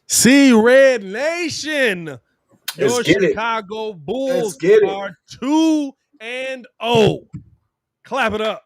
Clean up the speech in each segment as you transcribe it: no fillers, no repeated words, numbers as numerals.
See, Red Nation, Let's your get it. Chicago Let's Bulls get it. are 2-0. Clap it up.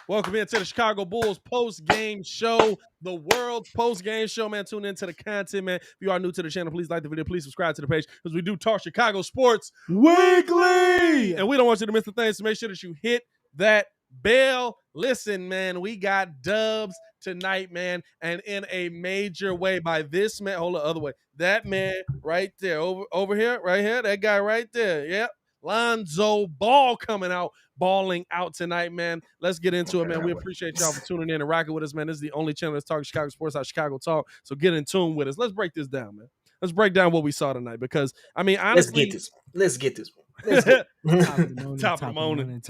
Welcome into the Chicago Bulls post-game show, the world's post-game show, man. Tune into the content, man. If you are new to the channel, please like the video. Please subscribe to the page because we do talk Chicago sports weekly. And we don't want you to miss the thing, so make sure that you hit that bell. Listen, man, we got dubs tonight, man, and in a major way by this man. Hold the other way. That man right there, over here, right here, that guy right there. Yep. Lonzo Ball coming out, balling out tonight, man. Let's get into it, man. We appreciate y'all for tuning in and rocking with us, man. This is the only channel that's talking Chicago sports, how Chicago talk. So get in tune with us. Let's break this down, man. Let's break down what we saw tonight because, I mean, honestly, Let's get this. Let's go. Top of the morning.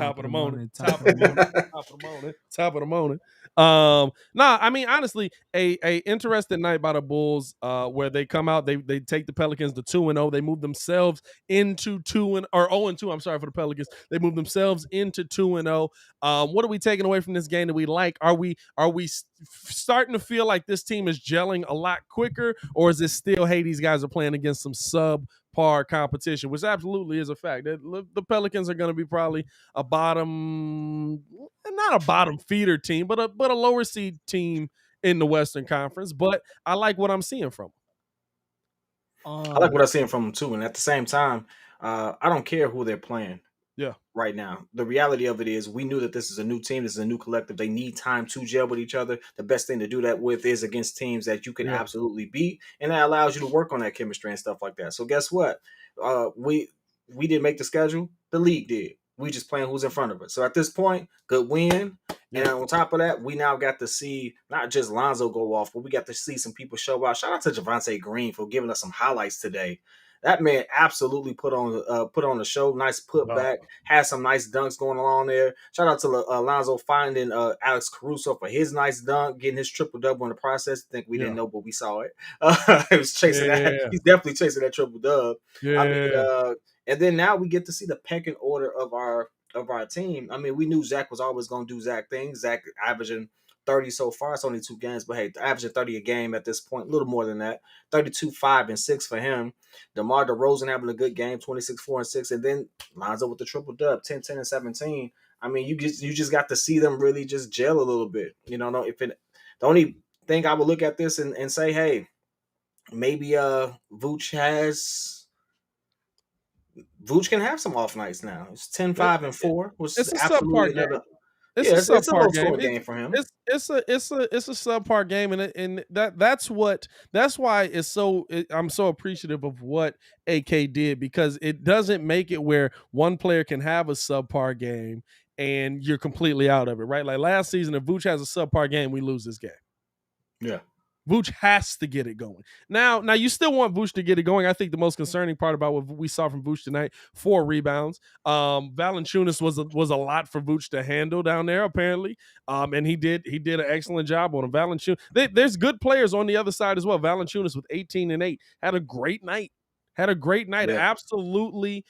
I mean, honestly, a interesting night by the Bulls, where they come out, they take the Pelicans to 2-0. They move themselves into 0-2. I'm sorry for the Pelicans. They move themselves into 2-0. What are we taking away from this game that we like? Are we starting to feel like this team is gelling a lot quicker, or is it still, hey, these guys are playing against some subpar competition, which absolutely is a fact. The Pelicans are going to be probably a bottom, not a bottom feeder team, but a lower seed team in the Western Conference. But I like what I'm seeing from them. I like what I'm seeing from them too. And at the same time, I don't care who they're playing. Yeah. Right now, the reality of it is we knew that this is a new team. This is a new collective. They need time to gel with each other. The best thing to do that with is against teams that you can absolutely beat, and that allows you to work on that chemistry and stuff like that. So guess what? We didn't make the schedule. The league did. We just playing who's in front of us. So at this point, good win. And on top of that, we now got to see not just Lonzo go off, but we got to see some people show out. Shout out to Javonte Green for giving us some highlights today. That man absolutely put on the show. Nice putback. Had some nice dunks going along there. Shout out to Lonzo finding Alex Caruso for his nice dunk, getting his triple double in the process. I think we didn't know, but we saw it. He was chasing that. He's definitely chasing that triple dub. Yeah. I mean, and then now we get to see the pecking order of our team. I mean, we knew Zach was always going to do Zach things. Zach averaging 30 so far. It's only 2 games, but hey, averaging 30 a game at this point, a little more than that. 32, 5, and 6 for him. DeMar DeRozan having a good game, 26, 4, and 6. And then Lonzo with the triple dub, 10, 10, and 17. I mean, you just got to see them really just gel a little bit. You know, the only thing I would look at this and say, hey, maybe Vooch can have some off nights now. It's 10, 5, and 4, which it's is a absolutely subpar game. another. It's a subpar game. Game for him. It's a subpar game, and that's why I'm so appreciative of what AK did, because it doesn't make it where one player can have a subpar game and you're completely out of it, right? Like last season, if Vooch has a subpar game, we lose this game. Yeah. Vooch has to get it going. Now you still want Vooch to get it going. I think the most concerning part about what we saw from Vooch tonight, 4 rebounds. Valanciunas was a lot for Vooch to handle down there, apparently. And he did an excellent job on him. Valanciunas, there's good players on the other side as well. Valanciunas with 18 and 8 had a great night. Yeah. Absolutely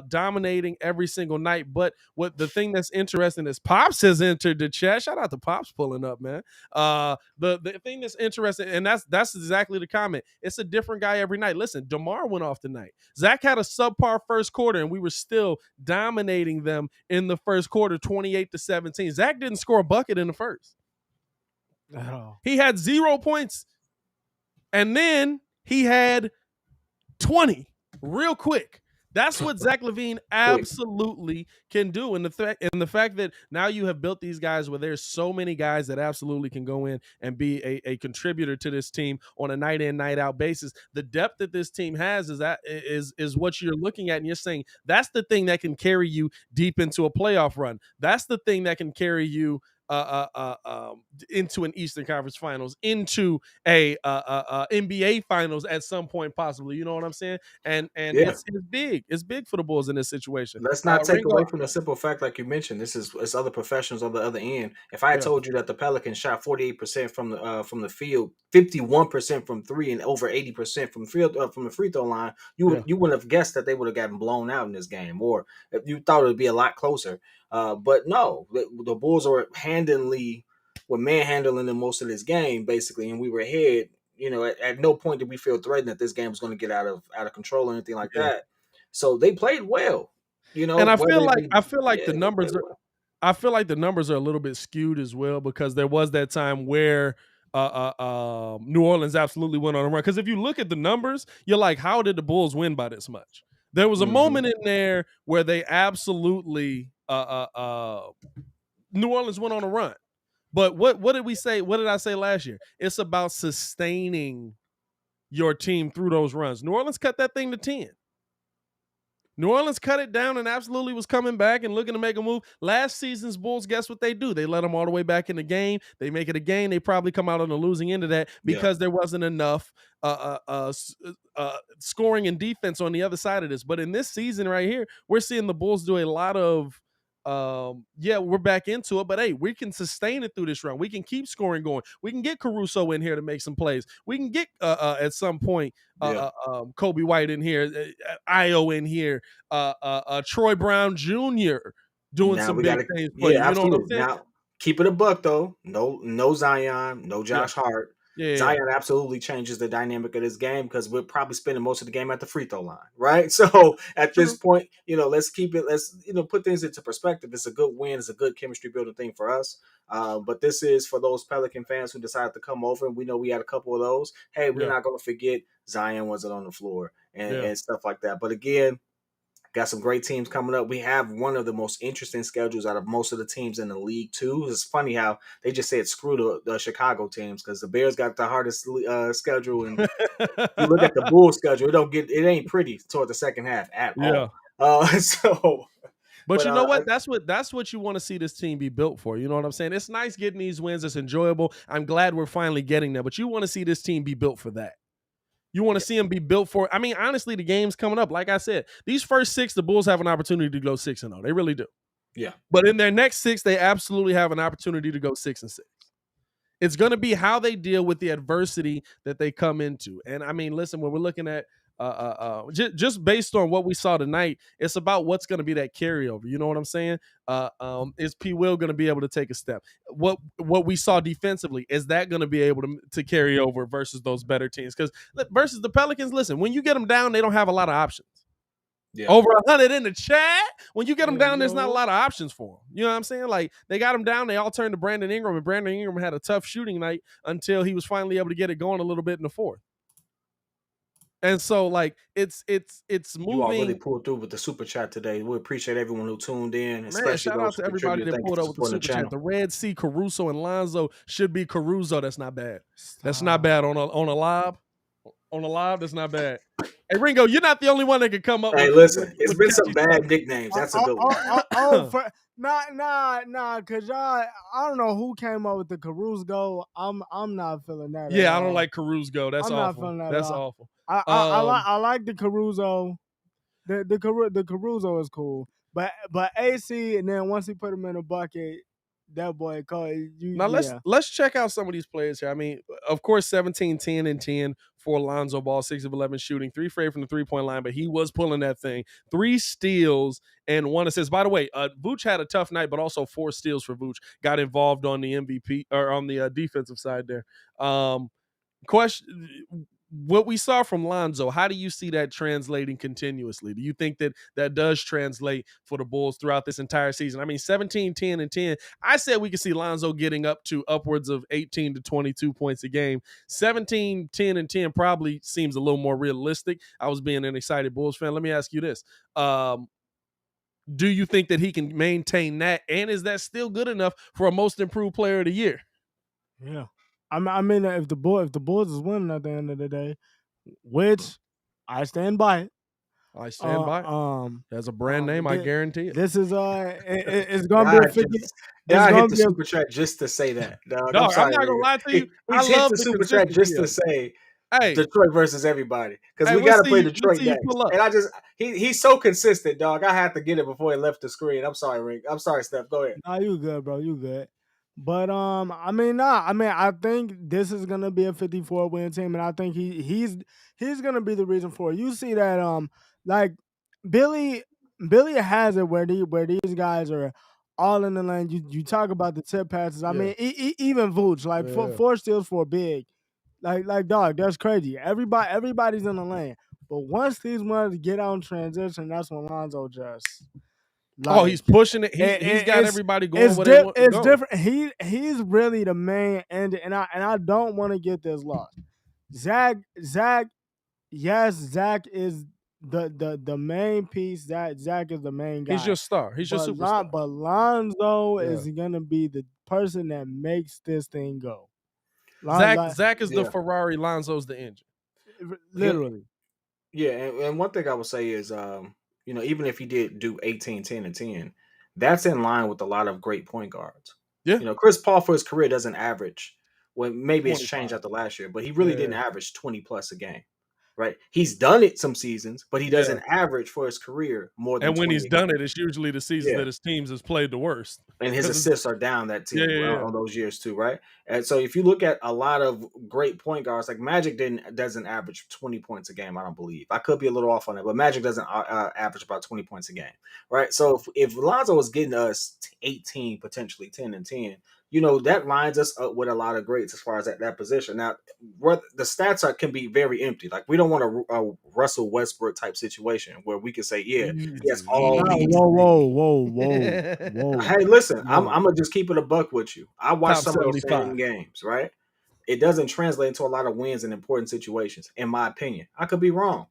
dominating every single night. But what the thing that's interesting is Pops has entered the chat. Shout out to Pops pulling up, man. The thing that's interesting, and that's exactly the comment. It's a different guy every night. Listen, DeMar went off tonight. Zach had a subpar first quarter, and we were still dominating them in the first quarter, 28-17. Zach didn't score a bucket in the first. Oh. He had 0 points, and then he had 20 real quick. That's what Zach LaVine absolutely can do. And the fact that now you have built these guys where there's so many guys that absolutely can go in and be a contributor to this team on a night in, night out basis. The depth that this team has is what you're looking at, and you're saying that's the thing that can carry you deep into a playoff run. That's the thing that can carry you into an Eastern Conference Finals, into a NBA Finals at some point, possibly. You know what I'm saying? And it's big. It's big for the Bulls in this situation. Let's not take away from the simple fact, like you mentioned, it's other professionals on the other end. If I had told you that the Pelicans shot 48% from the field, 51% from 3, and over 80% from the free throw line, you wouldn't have guessed that they would have gotten blown out in this game, or if you thought it would be a lot closer. But no, the Bulls were manhandling them most of this game, basically, and we were ahead, at no point did we feel threatened that this game was going to get out of control or anything like that. So they played well. And I feel like the they numbers played are well. I feel like the numbers are a little bit skewed as well because there was that time where New Orleans absolutely went on a run. Because if you look at the numbers, you're like, how did the Bulls win by this much? There was a moment in there where they absolutely New Orleans went on a run. But what did we say? What did I say last year? It's about sustaining your team through those runs. New Orleans cut that thing to 10. New Orleans cut it down and absolutely was coming back and looking to make a move. Last season's Bulls, guess what they do? They let them all the way back in the game. They make it a game. They probably come out on the losing end of that because there wasn't enough scoring and defense on the other side of this. But in this season right here, we're seeing the Bulls do a lot of we're back into it, but hey, we can sustain it through this run. We can keep scoring going. We can get Caruso in here to make some plays. We can get at some point Kobe White in here, Io in here, Troy Brown Jr. doing some big things for you. You know what I'm saying? Now, keep it a buck though. No Zion, no Josh Hart. Zion absolutely changes the dynamic of this game because we're probably spending most of the game at the free throw line, right? So at this point, let's put things into perspective. It's a good win. It's a good chemistry building thing for us. But this is for those Pelican fans who decided to come over, and we know we had a couple of those. Hey, we're not going to forget Zion wasn't on the floor and stuff like that. But again, got some great teams coming up. We have one of the most interesting schedules out of most of the teams in the league, too. It's funny how they just said screw the Chicago teams because the Bears got the hardest schedule. And you look at the Bulls schedule, it ain't pretty toward the second half at all. But you know what? That's what you want to see this team be built for. You know what I'm saying? It's nice getting these wins. It's enjoyable. I'm glad we're finally getting there. But you want to see this team be built for that. You want to see them be built for. I mean, honestly, the game's coming up. Like I said, these first 6, the Bulls have an opportunity to go 6-0. They really do. Yeah. But in their next 6, they absolutely have an opportunity to go 6-6. It's going to be how they deal with the adversity that they come into. And I mean, listen, when we're looking at just based on what we saw tonight, it's about what's going to be that carryover. You know what I'm saying? Is P. Will going to be able to take a step? What we saw defensively, is that going to be able to carry over versus those better teams? Because versus the Pelicans, listen, when you get them down, they don't have a lot of options. Yeah. Over 100 in the chat. When you get them down, there's not a lot of options for them. You know what I'm saying? Like, they got them down. They all turned to Brandon Ingram, and Brandon Ingram had a tough shooting night until he was finally able to get it going a little bit in the fourth. And so, like, it's moving. You all really pulled through with the super chat today. We appreciate everyone who tuned in. Man, shout out to everybody that pulled up with the super chat. The Red Sea, Caruso, and Lonzo should be CaruZo. That's not bad. That's not bad on a live. On a live, that's not bad. Hey, Ringo, you're not the only one that could come up. Hey, listen, it's been some bad nicknames. That's a good one. Nah, cause y'all, I don't know who came up with the CaruZo. I'm not feeling that. Yeah, I don't like CaruZo. That's awful. Not feeling that. That's awful. I like the CaruZo. The CaruZo is cool, but AC, and then once he put him in a bucket, that boy called you. Now let's check out some of these players here. I mean, of course, 17, 10, and 10 for Lonzo Ball, 6 of 11 shooting, 3 afraid from the 3-point line, but he was pulling that thing. 3 steals and 1 assist. By the way, Vooch had a tough night, but also 4 steals for Vooch. Got involved on the MVP or on the defensive side there. Question. What we saw from Lonzo, how do you see that translating continuously? Do you think that does translate for the Bulls throughout this entire season? I mean, 17, 10, and 10. I said we could see Lonzo getting up to upwards of 18 to 22 points a game. 17, 10, and 10 probably seems a little more realistic. I was being an excited Bulls fan. Let me ask you this. Do you think that he can maintain that? And is that still good enough for a most improved player of the year? Yeah. I mean, if the Bulls is winning at the end of the day, which I stand by it. I stand by it. There's a brand name, I guarantee it. This is it's gonna be a 50. I hit the super chat just to say that. Dog, I'm not gonna lie to you. I love the super chat just to say, hey, Detroit versus everybody, because we gotta play Detroit next. And he's so consistent, dog. I had to get it before he left the screen. I'm sorry, Rick. I'm sorry, Steph. Go ahead. Nah, you good, bro. You good. But I think this is gonna be a 54-win team, and I think he's gonna be the reason for it. You see that like Billy has it where these guys are all in the lane. You talk about the tip passes. I mean, even Vooch, like 4 steals for a big. Like dog, that's crazy. Everybody's in the lane. But once these ones get out in transition, that's when Lonzo just Oh, he's pushing it. it- He's got it's everybody going where they want to it's go. different. He's really the main and I don't want to get this lost. Zach, yes, Zach is the main piece. Zach is the main guy. He's your star. He's your superstar. But Lonzo Yeah. is gonna be the person that makes this thing go. Zach is the Ferrari. Lonzo's the engine. Literally. Yeah, and one thing I would say is, even if he did do 18, 10, and 10, that's in line with a lot of great point guards. Yeah. Chris Paul for his career doesn't average. Well, maybe it's 25. changed after last year, but he really didn't average 20 plus a game. Right? He's done it some seasons, but he doesn't average for his career more than. And when 20 he's done it, it's usually the season that his teams has played the worst. And his assists are down that team on those years too, right? And so if you look at a lot of great point guards, like Magic doesn't average 20 points a game, I don't believe. I could be a little off on it, but Magic doesn't average about 20 points a game, right? So if Lonzo was getting us 18, potentially 10 and 10, that lines us up with a lot of greats as far as that position. Now, the stats can be very empty. Like, we don't want a Russell Westbrook type situation where we can say, yes, all these. Whoa. Hey, listen, I'm gonna just keep it a buck with you. I watched some of those same games, right? It doesn't translate into a lot of wins in important situations, in my opinion. I could be wrong.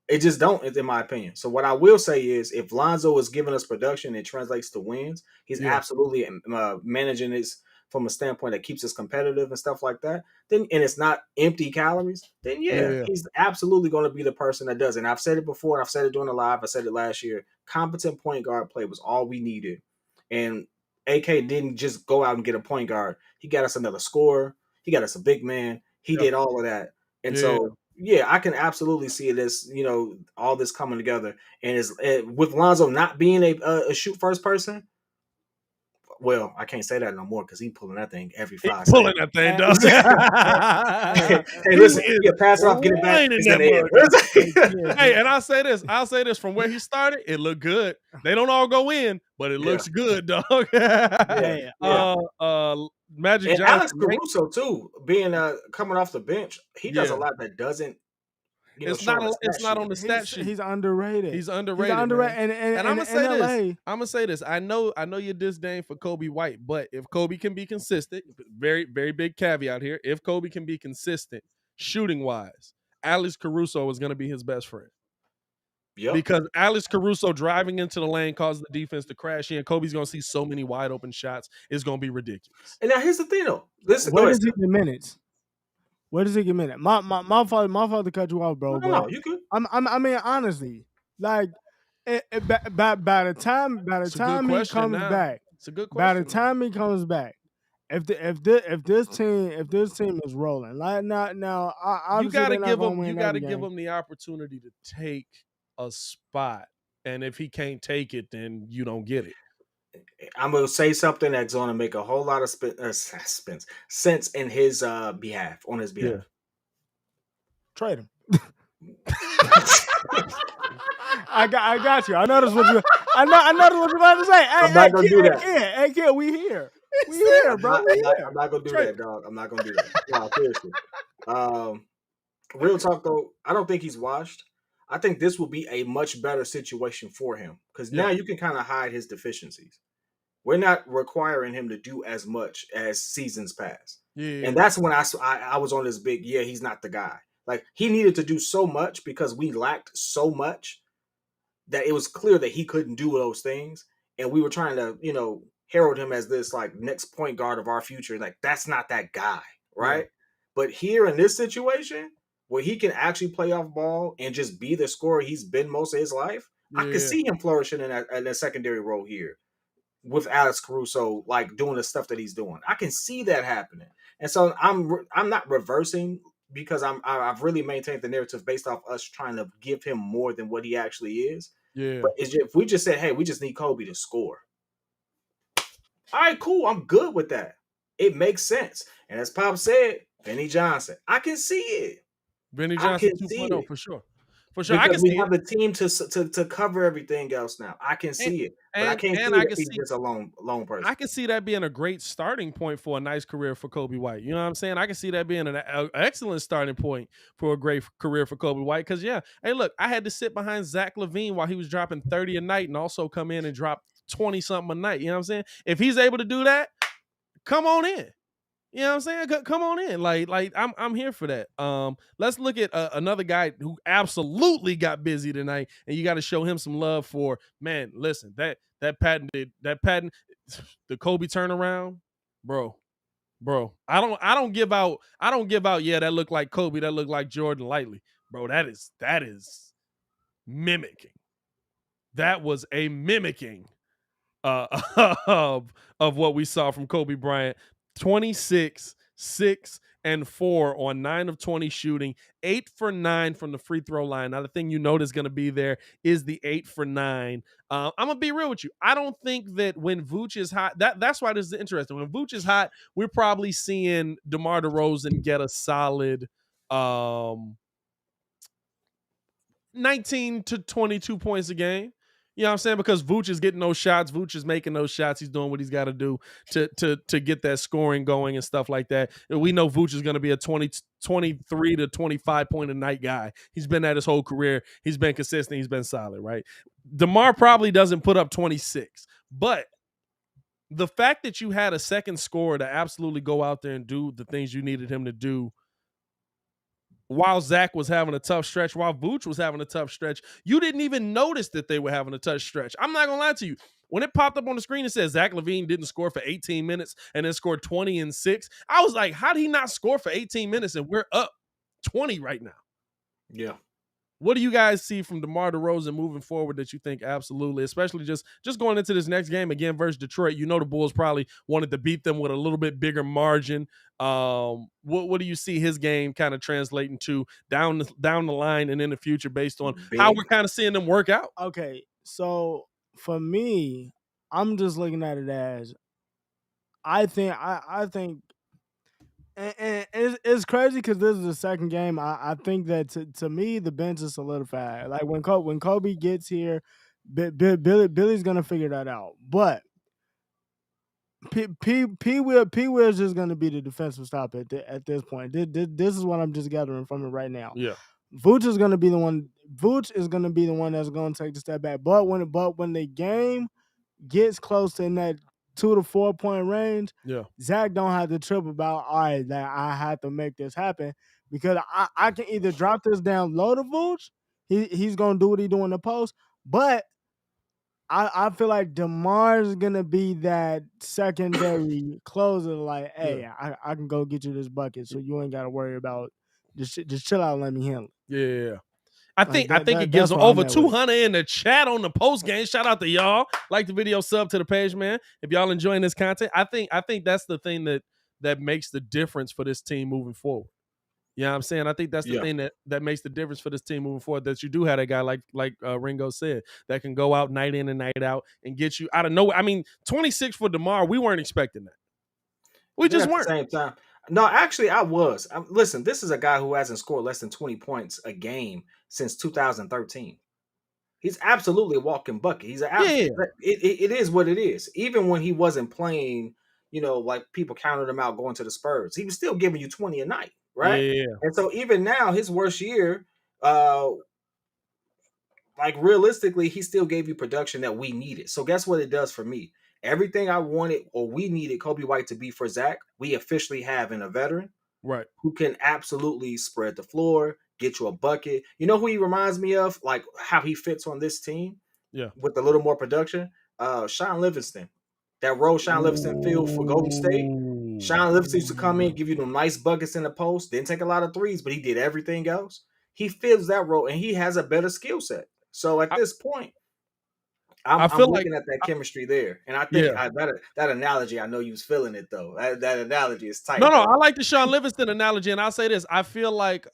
It just don't, in my opinion. So what I will say is, if Lonzo is giving us production, it translates to wins. He's absolutely managing this from a standpoint that keeps us competitive and stuff like that. Then, and it's not empty calories. Then he's absolutely going to be the person that does it. And I've said it before, and I've said it during the live. I said it last year. Competent point guard play was all we needed, and AK didn't just go out and get a point guard. He got us another scorer. He got us a big man. He did all of that, and so. Yeah, I can absolutely see it as, all this coming together. And with Lonzo not being a shoot first person, well, I can't say that no more because he's pulling that thing every 5 seconds. Pulling that thing, dog. Hey, listen, pass it off, get it back. Hey, and I'll say this from where he started, it looked good. They don't all go in, but it looks good, dog. Magic and Johnson, Alex Caruso too, being coming off the bench, he does a lot that doesn't. It's not on the stat sheet. He's underrated. He's underrated. And I'm gonna say this. I know your disdain for Kobe White, but if Kobe can be consistent, very very big caveat here. If Kobe can be consistent shooting wise, Alex Caruso is gonna be his best friend. Yep. Because Alex Caruso driving into the lane caused the defense to crash in. Kobe's going to see so many wide open shots. It's going to be ridiculous. And now here's the thing, though. Listen, where does he get minutes? Where does he get minutes? My fault to cut you off, bro. No, you could. I mean, honestly, like by the time he comes back, it's a good question. By the time he comes back, if this team is rolling, like now, you got to give him the opportunity to take a spot, and if he can't take it, then you don't get it. I'm gonna say something that's gonna make a whole lot of sense in his behalf, on his behalf. Trade him. I got you. I know this what you. I know what you're about to say. I'm not gonna do that. Hey, kid, we here. We here, bro. I'm not gonna do that, dog. I'm not gonna do that. No, seriously. Real talk though, I don't think he's washed. I think this will be a much better situation for him because now you can kind of hide his deficiencies. We're not requiring him to do as much as seasons pass. And that's when I was on this big, he's not the guy. Like, he needed to do so much because we lacked so much that it was clear that he couldn't do those things. And we were trying to, herald him as this, like, next point guard of our future. Like, that's not that guy, right? Yeah. But here in this situation, where he can actually play off ball and just be the scorer he's been most of his life, I can see him flourishing in a secondary role here with Alex Caruso, like doing the stuff that he's doing. I can see that happening. And so I'm not reversing because I've really maintained the narrative based off us trying to give him more than what he actually is. Yeah. But if we just said, hey, we just need Kobe to score. All right, cool. I'm good with that. It makes sense. And as Pop said, Vinnie Johnson, I can see it. Vinnie Johnson 2.0 for sure. For sure. I Because can we see have it. the team to cover everything else now. I can see it, but I can't see I that can he's see just a lone person. I can see that being a great starting point for a nice career for Kobe White. You know what I'm saying? I can see that being an excellent starting point for a great career for Kobe White. Because, yeah, hey, look, I had to sit behind Zach LaVine while he was dropping 30 a night and also come in and drop 20-something a night. You know what I'm saying? If he's able to do that, come on in. You know what I'm saying? Come on in. Like I'm here for that. Let's look at another guy who absolutely got busy tonight, and you got to show him some love for, man, listen, that patent, the Kobe turnaround, bro. I don't give out, yeah, that looked like Kobe, that looked like Jordan lightly. Bro, that is mimicking. That was a mimicking of what we saw from Kobe Bryant. 26, 6, and 4 on 9 of 20 shooting, 8 for 9 from the free throw line. Now, the thing you note is going to be there is the 8 for 9. I'm going to be real with you. I don't think that when Vooch is hot, that's why this is interesting. When Vooch is hot, we're probably seeing DeMar DeRozan get a solid 19 to 22 points a game. You know what I'm saying? Because Vooch is getting those shots. Vooch is making those shots. He's doing what he's got to do to get that scoring going and stuff like that. And we know Vooch is going to be a 23 to 25 point a night guy. He's been that his whole career. He's been consistent. He's been solid, right? DeMar probably doesn't put up 26. But the fact that you had a second scorer to absolutely go out there and do the things you needed him to do while Zach was having a tough stretch, while Vooch was having a tough stretch, you didn't even notice that they were having a tough stretch. I'm not going to lie to you. When it popped up on the screen, it said Zach LaVine didn't score for 18 minutes and then scored 20 and 6. I was like, how did he not score for 18 minutes and we're up 20 right now? Yeah. What do you guys see from DeMar DeRozan moving forward that you think absolutely, especially just going into this next game again versus Detroit? You know the Bulls probably wanted to beat them with a little bit bigger margin. What do you see his game kind of translating to down the line and in the future based on how we're kind of seeing them work out? Okay, so for me, I'm just looking at it as I think and it's crazy because this is the second game. I think that to me the bench is solidified. Like when Kobe gets here, Billy's gonna figure that out. But P Will is just gonna be the defensive stop at this point. This is what I'm just gathering from it right now. Yeah, Vooch is gonna be the one. Vooch is gonna be the one that's gonna take the step back. But when the game gets close to in that 2 to 4 point range, yeah, Zach don't have to trip about, all right, that I had to make this happen because I can either drop this down low to Vooch, he's gonna do what he do in the post, but I feel like DeMar's gonna be that secondary closer, like, hey, yeah. I can go get you this bucket, so you ain't gotta worry about just chill out and let me handle it. Yeah. I think it gives that's them where I'm over at with it. 200 in the chat on the post game. Shout out to y'all. Like the video, sub to the page, man. If y'all enjoying this content, I think that's the thing that makes the difference for this team moving forward. You know what I'm saying? I think that's the thing that makes the difference for this team moving forward, that you do have a guy like Ringo said that can go out night in and night out and get you out of nowhere. I mean, 26 for DeMar, we weren't expecting that. We just weren't. At the same time. No, actually, I was. Listen, this is a guy who hasn't scored less than 20 points a game since 2013. He's absolutely a walking bucket. He's it is what it is. Even when he wasn't playing, like people counted him out going to the Spurs, he was still giving you 20 a night, right? Yeah. And so even now, his worst year, like realistically, he still gave you production that we needed. So guess what it does for me? Everything I wanted or we needed Kobe White to be for Zach, we officially have in a veteran, right, who can absolutely spread the floor, get you a bucket. You know who he reminds me of? Like how he fits on this team? Yeah. With a little more production? Sean Livingston. That role Sean Livingston filled for Golden State. Sean Livingston used to come in, give you them nice buckets in the post. Didn't take a lot of threes, but he did everything else. He fills that role, and he has a better skill set. So at this point, I'm looking at that chemistry there, and I think that analogy. I know you was feeling it though. That analogy is tight. No, I like the Sean Livingston analogy, and I'll say this: I feel like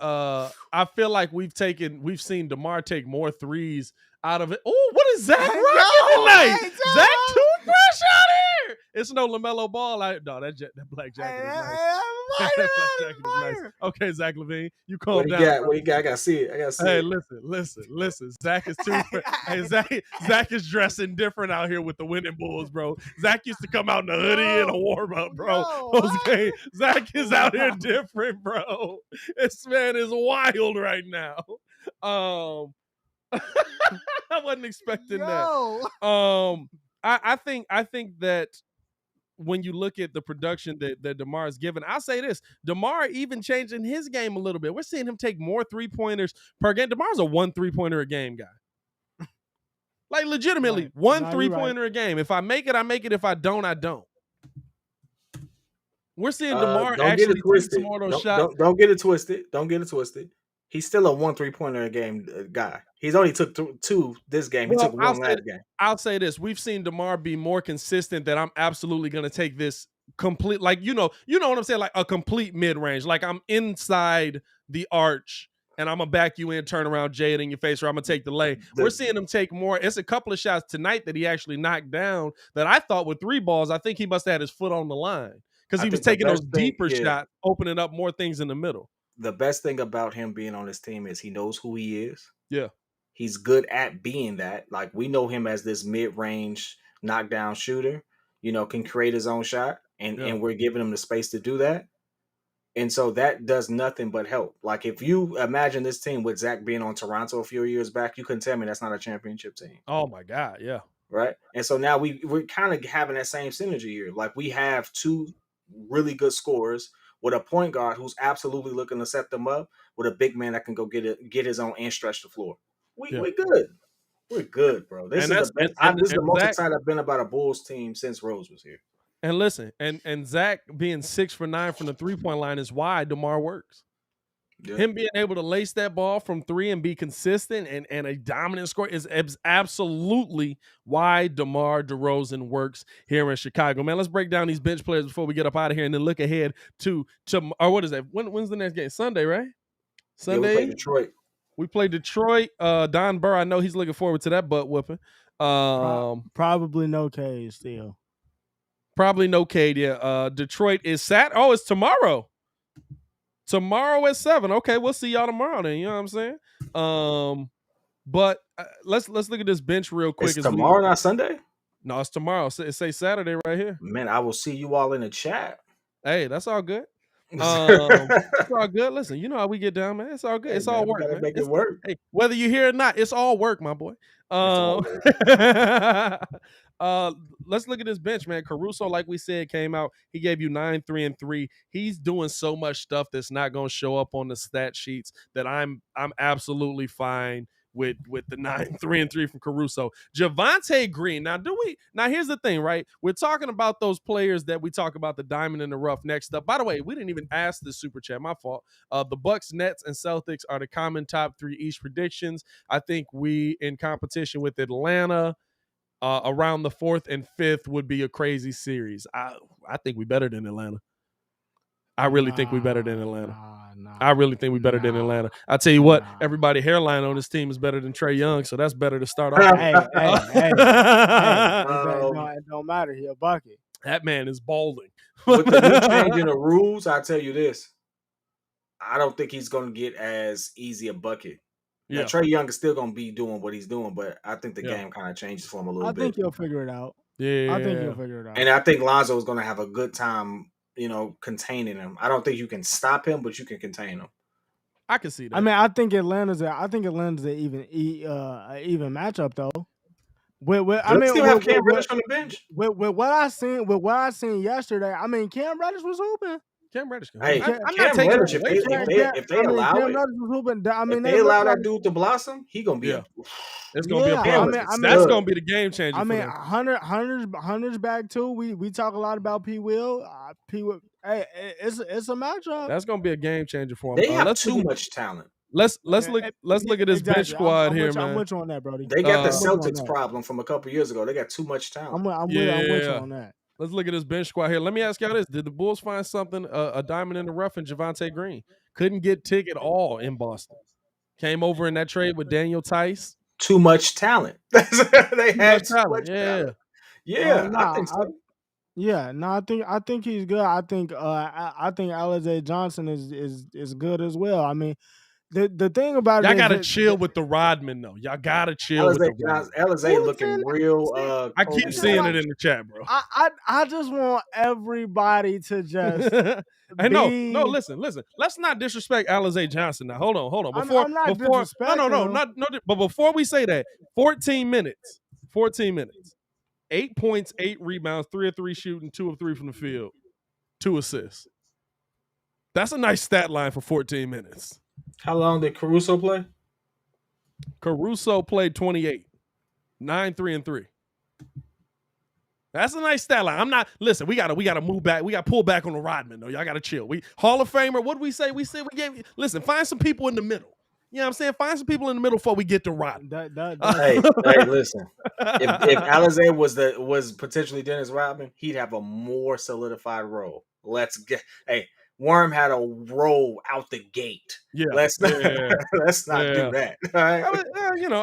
we've seen DeMar take more threes out of it. Oh, what is Zach rocking tonight? Zach 2 fresh out here. It's no LaMelo Ball. No, that black jacket is nice. That black jacket is nice. Okay, Zach LaVine, you calm What down. you got? What you got? I gotta see it. I gotta see Hey, it. listen. Zach is too. Hey, Zach is dressing different out here with the winning Bulls, bro. Zach used to come out in a hoodie and a warm up, bro. Okay, Zach is out here different, bro. This man is wild right now. I wasn't expecting that. I think that when you look at the production that DeMar is given, I'll say this: DeMar even changing his game a little bit. We're seeing him take more 3-pointers per game. DeMar's a 1 3-pointer a game guy. Like legitimately, Right. one No, 3-pointer a game. If I make it, I make it. If I don't, I don't. We're seeing DeMar actually take some more of those shots. Don't get it twisted. Don't get it twisted. He's still a 1 3-pointer a game guy. He's only took 2 this game. He took 1 last game. I'll say this: we've seen DeMar be more consistent. That I'm absolutely going to take this complete, like you know what I'm saying, like a complete mid range. Like I'm inside the arch, and I'm gonna back you in, turn around, jay it in your face, or I'm gonna take the lay. We're seeing him take more. It's a couple of shots tonight that he actually knocked down that I thought with 3 balls. I think he must have had his foot on the line because he was taking those deeper shots, opening up more things in the middle. The best thing about him being on this team is he knows who he is. Yeah. He's good at being that. Like we know him as this mid-range knockdown shooter, can create his own shot and we're giving him the space to do that. And so that does nothing but help. Like if you imagine this team with Zach being on Toronto a few years back, you couldn't tell me that's not a championship team. Oh my God. Yeah. Right. And so now we're kind of having that same synergy here. Like we have 2 really good scorers with a point guard who's absolutely looking to set them up, with a big man that can go get his own and stretch the floor. We're good. We're good, bro. This is the best. This is the most excited I've been about a Bulls team since Rose was here. And listen, and Zach being 6 for 9 from the 3-point line is why DeMar works. Yeah. Him being able to lace that ball from 3 and be consistent and a dominant scorer is absolutely why DeMar DeRozan works here in Chicago. Man, let's break down these bench players before we get up out of here and then look ahead to or what is that? When's the next game? Sunday, right? Sunday. Yeah, we play Detroit. We play Detroit. Don Burr, I know he's looking forward to that butt whooping. Probably no Cade still. Probably no Cade, yeah. Detroit is it's tomorrow. Tomorrow at 7. Okay, we'll see y'all tomorrow then. You know what I'm saying? But let's look at this bench real quick. It's tomorrow, not Sunday? No, it's tomorrow. It say Saturday right here. Man, I will see you all in the chat. Hey, that's all good. It's all good. Listen, you know how we get down, man. It's all good. It's all work. Man. Make it work. Hey, whether you hear it or not, it's all work, my boy. Let's look at this bench, man. Caruso, like we said, came out. He gave you 9, 3, and 3. He's doing so much stuff that's not going to show up on the stat sheets that I'm absolutely fine with the 9, 3, and 3 from Caruso. Javonte Green. Now here's the thing, right? We're talking about those players that we talk about, the diamond in the rough next up. By the way, we didn't even ask the super chat. My fault. The Bucks, Nets, and Celtics are the common top 3 East predictions. I think we in competition with Atlanta. Around the 4th and 5th would be a crazy series. I think we better than Atlanta. I really think we better than Atlanta. I really think we better than Atlanta. I tell you what, everybody hairline on this team is better than Trae Young, so that's better to start off. Hey. It don't matter. He a bucket. That man is balding. With the new change in the rules, I tell you this. I don't think he's going to get as easy a bucket. Now, Trae Young is still going to be doing what he's doing, but I think the game kind of changes for him a little bit. I think he'll figure it out. Yeah. I think he'll figure it out. And I think Lonzo is going to have a good time, containing him. I don't think you can stop him, but you can contain him. I can see that. I mean, I think Atlanta's an even matchup though. Still have Cam Reddish on the bench. With what I seen yesterday, I mean, Cam Reddish was hooping. Cam Reddish. Hey, I'm not taking Reddish, if they allow it. If they allow that dude to blossom, he gonna be. It's gonna be a problem. That's gonna be the game changer. I mean, Hunter's back too. We talk a lot about P. Will. Hey, it's a matchup. That's gonna be a game changer for him. They have too much talent. Let's look at this bench squad here, man. I'm with you on that, Brody. They got the Celtics problem from a couple years ago. They got too much talent. I'm with you on that. Let's look at this bench squad here. Let me ask y'all this. Did the Bulls find something, a diamond in the rough in Javonte Green? Couldn't get Tig at all in Boston. Came over in that trade with Daniel Tice. Too much talent. They had too much talent. Yeah, I Nah, think so. I think he's good. I think Alizé Johnson is good as well. I mean, the thing about it Y'all is gotta that chill with the Rodman though. Y'all gotta chill with Alizé the Rodman. Alizé who's looking in real see, I Kobe keep you know seeing what? it in the chat, bro. I just want everybody to just Hey, no, be. listen. Let's not disrespect Alizé Johnson now. Hold on. I'm not disrespecting him. But before we say that, 14 minutes. 8 points, 8 rebounds, 3 of 3 shooting, 2 of 3 from the field, 2 assists. That's a nice stat line for 14 minutes. How long did Caruso play? Caruso played 28, 9, 3, and 3. That's a nice stat line. I'm not listen. We gotta move back. We gotta pull back on the Rodman though. Y'all gotta chill. We Hall of Famer. What do we say? We gave. Listen, find some people in the middle. You know what I'm saying? Find some people in the middle before we get to Rodman. Hey, listen. If Alizé was potentially Dennis Rodman, he'd have a more solidified role. Let's get. Hey, Worm had a role out the gate. Yeah, let's not do that. All right?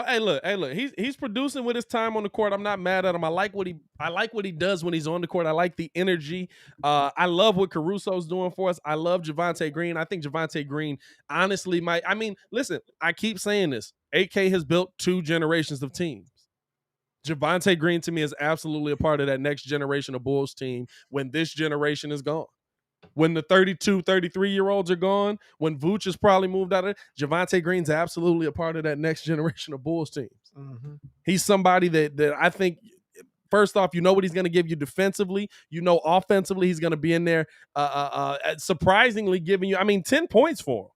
Hey, look. He's producing with his time on the court. I'm not mad at him. I like what he does when he's on the court. I like the energy. I love what Caruso's doing for us. I love Javonte Green. I think Javonte Green honestly might. I mean, listen. I keep saying this. AK has built 2 generations of teams. Javonte Green to me is absolutely a part of that next generation of Bulls team when this generation is gone. When the 32, 33-year-olds are gone, when Vooch has probably moved out of it, Javonte Green's absolutely a part of that next generation of Bulls teams. Mm-hmm. He's somebody that I think, first off, you know what he's going to give you defensively. You know offensively he's going to be in there surprisingly giving you, 10 points for him.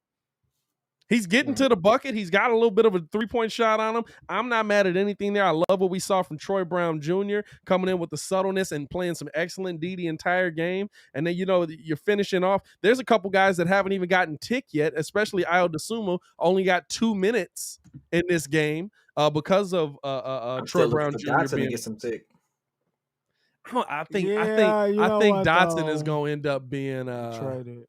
He's getting to the bucket. He's got a little bit of a 3-point shot on him. I'm not mad at anything there. I love what we saw from Troy Brown Jr. coming in with the subtleness and playing some excellent D the entire game. And then, you're finishing off. There's a couple guys that haven't even gotten tick yet, especially Ayo Dosunmu, only got 2 minutes in this game because of Troy Brown Jr. being. To get some tick. I think Dotson is going to end up being traded.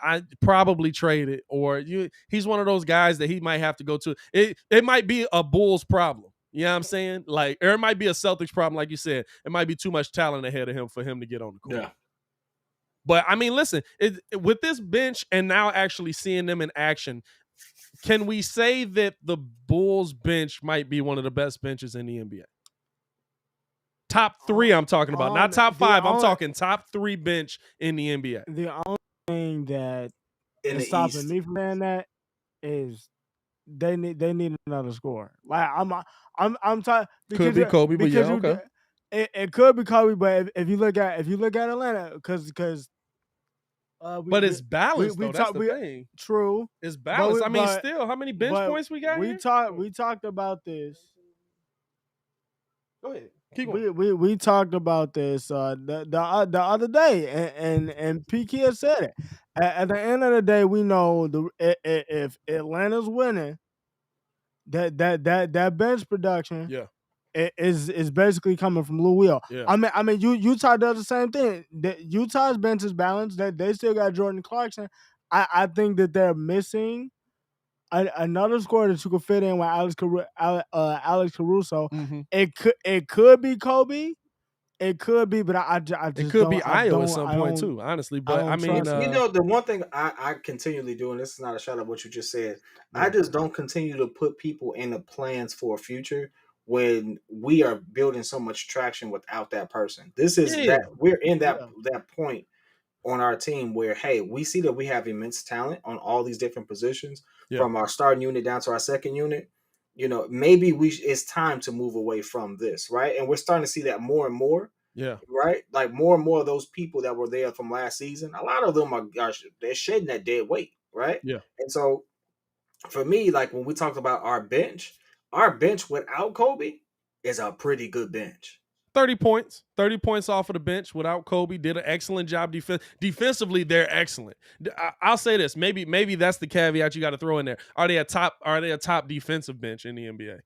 I probably trade it, or he's one of those guys that he might have to go to. It might be a Bulls problem. You know what I'm saying? Or it might be a Celtics problem, like you said. It might be too much talent ahead of him for him to get on the court. Yeah. But listen, with this bench and now actually seeing them in action, can we say that the Bulls bench might be one of the best benches in the NBA? Top 3, I'm talking about, not top 5. I'm talking top 3 bench in the NBA. The only thing that is stopping me from saying that is they need another scorer. Like I'm tired. Could be Kobe, but yeah, okay. It could be Kobe, but if you look at Atlanta, because but it's balanced though. That's the thing. True, it's balanced. Still, how many bench points we got? We talked about this. Go ahead. Keep going. We talked about this the other day, and PK has said it. At the end of the day, we know if Atlanta's winning, that bench production, is basically coming from Lou Will. Yeah. I mean, Utah does the same thing. Utah's bench is balanced. They still got Jordan Clarkson. I think that they're missing another scorer that you could fit in with Alex Caruso. Mm-hmm. It could be Kobe. It could be, but I just it could be Ayo at some point too, honestly. But the one thing I continually do, and this is not a shout out what you just said, I just don't continue to put people in the plans for a future when we are building so much traction without that person. This is that we're in that point on our team where, hey, we see that we have immense talent on all these different positions, from our starting unit down to our second unit. Maybe it's time to move away from this, right? And we're starting to see that more and more. Yeah. Right? Like more and more of those people that were there from last season, a lot of them they're shedding that dead weight, right? Yeah. And so for me, like when we talk about our bench without Kobe is a pretty good bench. 30 points off of the bench without Kobe. Did an excellent job defensively. They're excellent. I'll say this. Maybe that's the caveat you got to throw in there. Are they a top defensive bench in the NBA?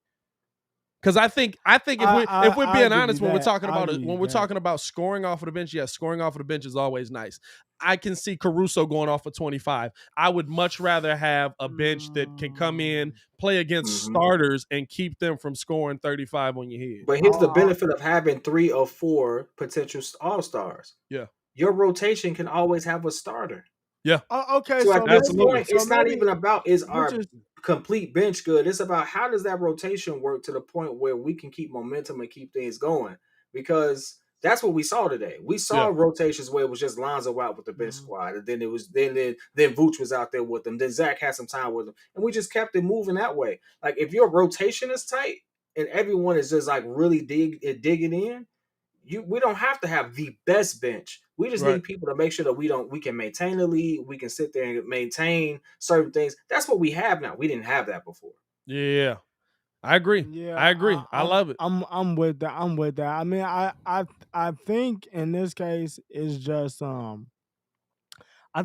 Because I think if we're being honest, when we're talking about it, when we're that. talking about scoring off of the bench, yes, scoring off of the bench is always nice. I can see Caruso going off for 25. I would much rather have a bench that can come in, play against starters, and keep them from scoring 35 on your head. But here's the benefit of having 3 or 4 potential all-stars. Yeah. Your rotation can always have a starter. Yeah. Okay. So at this point, so it's not even about is our is- complete bench good. It's about how does that rotation work to the point where we can keep momentum and keep things going. Because that's what we saw today. We saw rotations where it was just Lonzo out with the bench squad, and then it was then Vooch was out there with them. Then Zach had some time with them, and we just kept it moving that way. Like if your rotation is tight and everyone is just like really digging in, we don't have to have the best bench. We just need people to make sure that we can maintain the lead. We can sit there and maintain certain things. That's what we have now. We didn't have that before. Yeah. I agree. Yeah, I agree. I love it. I'm with that. I'm with that. I mean, I think in this case it's just I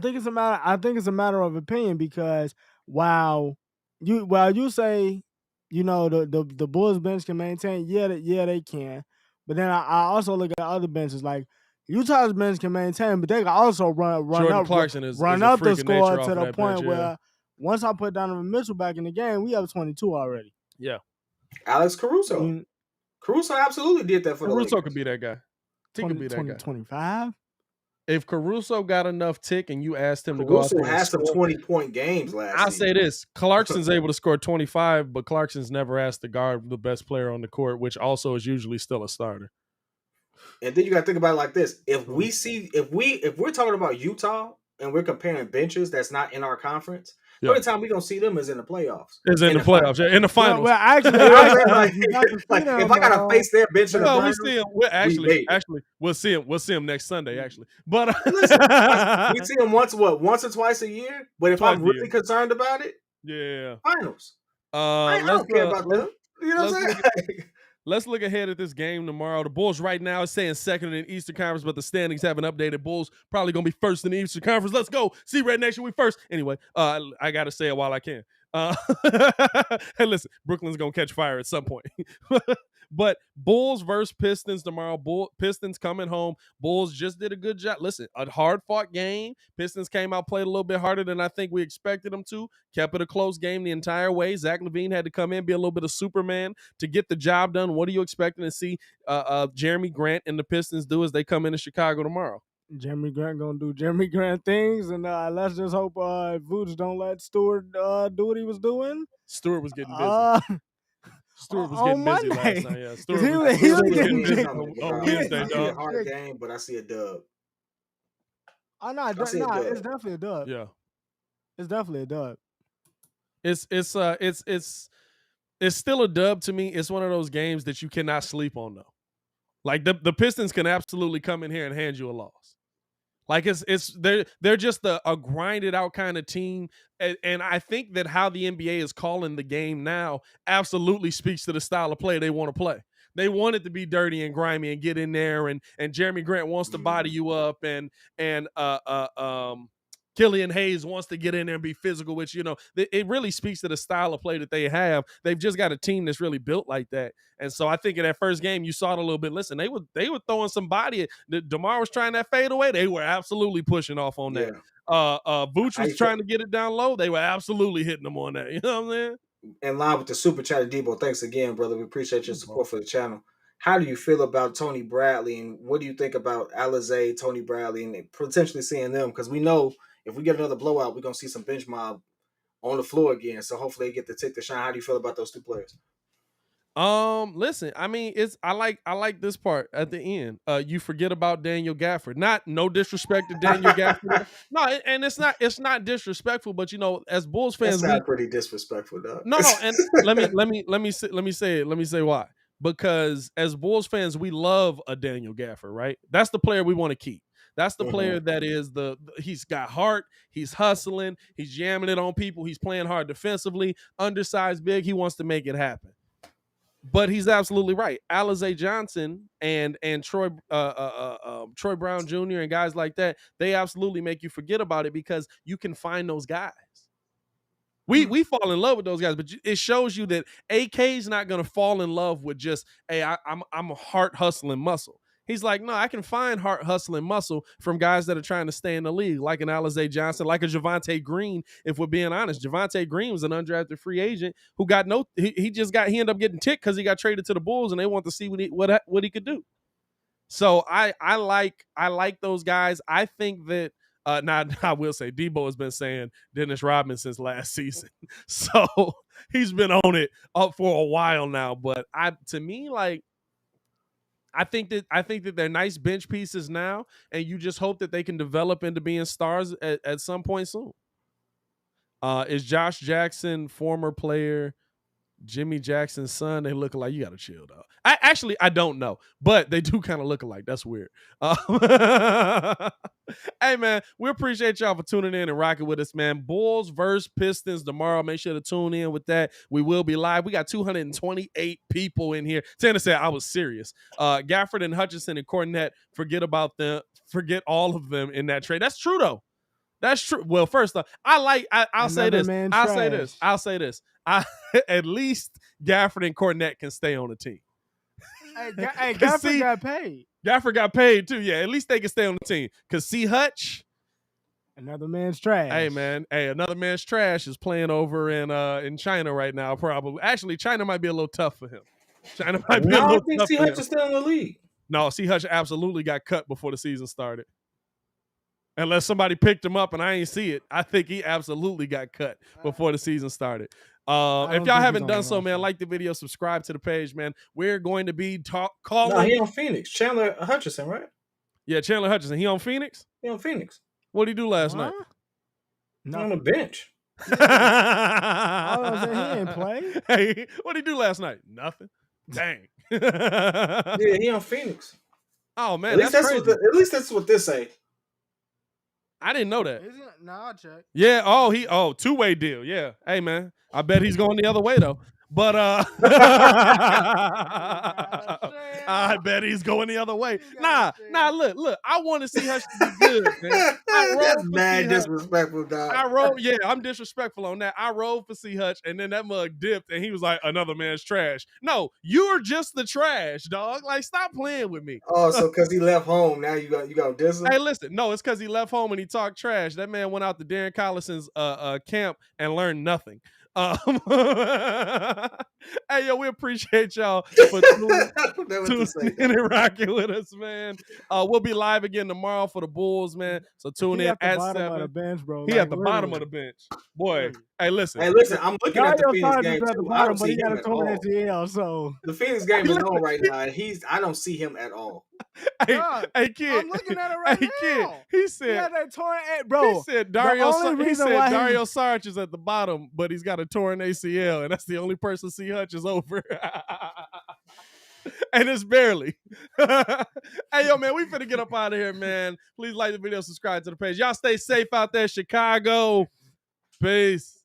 think it's a matter of opinion, because while you say, you know, the Bulls bench can maintain, they can. But then I also look at other benches, like Utah's bench can maintain, but they can also run Jordan up Clarkson is run a up the freak of nature score off to of the that point bench, where once I put Donovan Mitchell back in the game, we have 22 already. Yeah. Alex Caruso. Caruso absolutely did that for the Lakers. Caruso could be that guy. He could be that guy. 25? If Caruso got enough tick and you asked him to go out there Caruso and had some score, 20-point games last season. I'll say this. Clarkson's able to score 25, but Clarkson's never asked to guard the best player on the court, which also is usually still a starter. And then you got to think about it like this. If we're talking about Utah and we're comparing benches that's not in our conference, the only time we're going to see them is in the playoffs. Is in the playoffs, in the finals. Well, actually, if I got to face their bench in the finals, we'll see him next Sunday, actually. But listen, we see him once or twice a year. But if I'm really concerned about it, finals. I don't care about them. You know what I'm saying? Let's look ahead at this game tomorrow. The Bulls right now is saying second in the Eastern Conference, but the standings haven't updated. Bulls probably going to be first in the Eastern Conference. Let's go. See Red Nation, we first. Anyway, I got to say it while I can. Hey, listen, Brooklyn's going to catch fire at some point. But Bulls versus Pistons tomorrow. Pistons coming home. Bulls just did a good job. Listen, a hard-fought game. Pistons came out, played a little bit harder than I think we expected them to. Kept it a close game the entire way. Zach LaVine had to come in, be a little bit of Superman to get the job done. What are you expecting to see Jeremy Grant and the Pistons do as they come into Chicago tomorrow? Jeremy Grant gonna do Jeremy Grant things, and let's just hope Vooch don't let Stewart do what he was doing. Stewart was getting busy. Stewart was getting busy last night. Yeah, Stewart was getting busy on Wednesday. I see a hard game, but I see a dub. Oh no, it's definitely a dub. Yeah, it's definitely a dub. It's still a dub to me. It's one of those games that you cannot sleep on though. Like the Pistons can absolutely come in here and hand you a loss. Like they're just a grinded out kind of team, and I think that how the NBA is calling the game now absolutely speaks to the style of play they want to play. They want it to be dirty and grimy and get in there, and Jeremy Grant wants to body you up, and Killian Hayes wants to get in there and be physical, which, you know, it really speaks to the style of play that they have. They've just got a team that's really built like that. And so I think in that first game, you saw it a little bit. Listen, they were throwing some body. DeMar was trying that fade away. They were absolutely pushing off on that. Vooch was trying to get it down low. They were absolutely hitting them on that. You know what I'm saying? In line with the super chat, Debo, thanks again, brother. We appreciate your support for the channel. How do you feel about Tony Bradley, and what do you think about Alizé, Tony Bradley, and potentially seeing them? Because we know if we get another blowout, we're going to see some bench mob on the floor again. So hopefully they get to take the shine. How do you feel about those two players? Listen, I mean, I like this part at the end. You forget about Daniel Gafford. No disrespect to Daniel Gafford. No, and it's not disrespectful, but you know, as Bulls fans, that's not pretty disrespectful, though. No, and let me say why. Because as Bulls fans, we love a Daniel Gafford, right? That's the player we want to keep. That's the player that is he's got heart, he's hustling, he's jamming it on people, he's playing hard defensively, undersized big, he wants to make it happen. But he's absolutely right. Alizé Johnson and Troy Brown Jr. and guys like that, they absolutely make you forget about it because you can find those guys. We fall in love with those guys, but it shows you that AK's not gonna fall in love with just, hey, I'm a heart hustling muscle. He's like, no, I can find heart hustling muscle from guys that are trying to stay in the league, like an Alizé Johnson, like a Javonte Green. If we're being honest, Javonte Green was an undrafted free agent who got he ended up getting ticked because he got traded to the Bulls and they want to see what he could do. So I like those guys. I think that now I will say Debo has been saying Dennis Rodman since last season, so he's been on it up for a while now. But to me, like, I think that they're nice bench pieces now, and you just hope that they can develop into being stars at some point soon. Is Jesh Jackson, former player, Jimmy Jackson's son? They look alike. You got to chill, though. I don't know, but they do kind of look alike. That's weird. Hey, man, we appreciate y'all for tuning in and rocking with us, man. Bulls versus Pistons tomorrow. Make sure to tune in with that. We will be live. We got 228 people in here. Tanner said I was serious. Gafford and Hutchinson and Cornette, forget all of them in that trade. That's true, though. That's true. Well, first off, I'll say this. At least Gafford and Cornette can stay on the team. Hey, Gafford got paid. Gafford got paid too. Yeah, at least they can stay on the team. Cause see Hutch, another man's trash. Hey man, another man's trash is playing over in China right now. Probably, actually, China might be a little tough for him. China might be a little tough. I think C Hutch is still in the league. No, C Hutch absolutely got cut before the season started. Unless somebody picked him up and I ain't see it, I think he absolutely got cut before the season started. If y'all haven't done so, man, like the video, subscribe to the page, man. We're going to be calling. No, he on Phoenix. Chandler Hutchison, right? Yeah, Chandler Hutchison. He on Phoenix? He on Phoenix. What did he do last night? On the bench. I he ain't play. Hey, what did he do last night? Nothing. Dang. Yeah, he on Phoenix. Oh man, at least that's what this say. I didn't know that. Is it? No, I'll check. Yeah. Two-way deal. Yeah. Hey man, I bet he's going the other way though. But I bet he's going the other way. Nah. Look. I want to see Hutch be good, man. That's mad disrespectful, dog. I'm disrespectful on that. I rolled for C Hutch, and then that mug dipped, and he was like, "Another man's trash." No, you're just the trash, dog. Like, stop playing with me. Oh, so because he left home, now you got diss him? Hey, listen, no, it's because he left home and he talked trash. That man went out to Darren Collison's camp and learned nothing. Hey, yo, we appreciate y'all for tuning in and rocking with us, man. We'll be live again tomorrow for the Bulls, man. So tune in at 7. Of the bench, bro. He at the bottom of the bench, boy. Hey, listen. I'm looking at the Phoenix game. At the bottom, but he got a torn ACL, so the Phoenix game is on right now. I don't see him at all. Hey, kid. I'm looking at it right now. Kid. He said that torn bro. He said Dario Saric is at the bottom, but he's got a torn ACL, and that's the only person C Hutch is over. And it's barely. Hey, yo, man, we finna get up out of here, man. Please like the video, subscribe to the page. Y'all stay safe out there, Chicago. Peace.